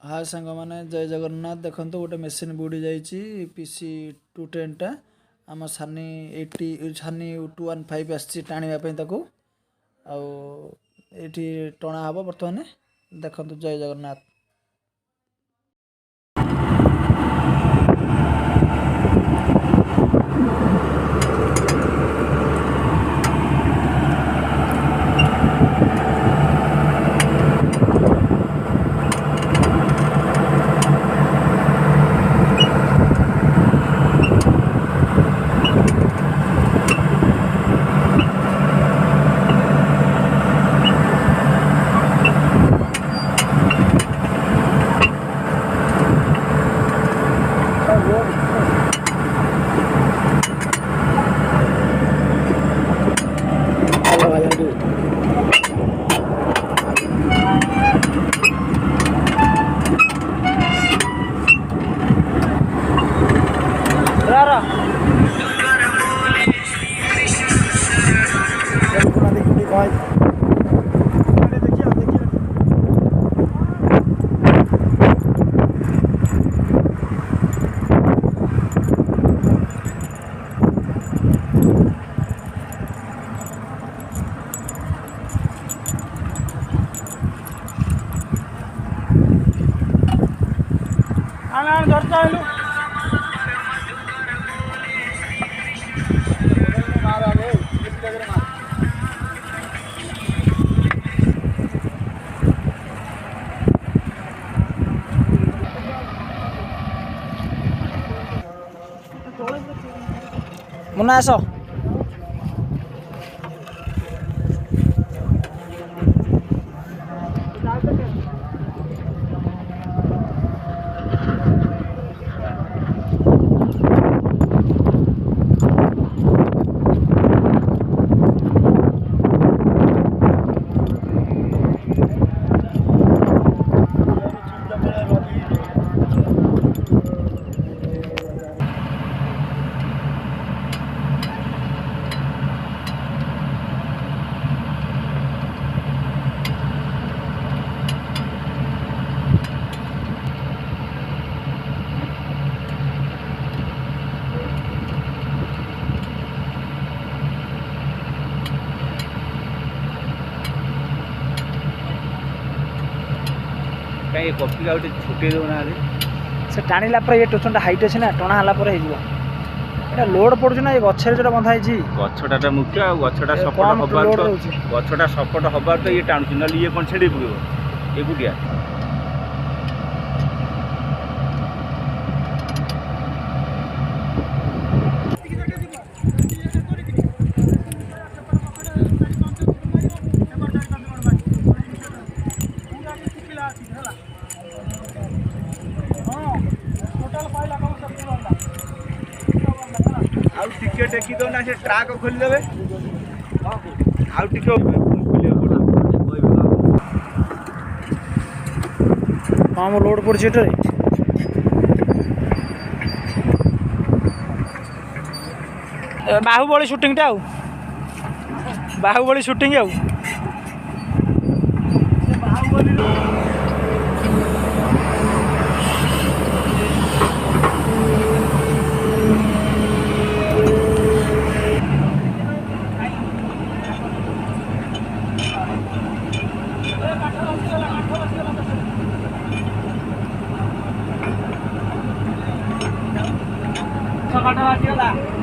हाय सांग मैंने जय जगन्नाथ देखो गोटे मेसीन बुड़ी जाइए पीसी 210 टा आम सानी 80 सानी 215 आसी टाणीवाई आठी टणा हम बर्तमान देखो जय जगन्नाथ। मुन्ना आस कहीं कॉफी का छुटे देना से टाणिला ये टोचनटा हाइट अच्छे ना टणा है लोड पड़ू ना ये गचर जो बंधा गछटा मुख्य आ गछटा सपोर्ट हबार तो गछटा सपोर्ट हबार तो ये टाणुची ना ये कौन छेड़ी पड़ो एकुटिया टिके टेकी दो ना से ट्रक खोल देवे आउ टिके हम लोड पड़ी बाहुबली शूटिंग टा बाहुबली शूटिंग काटा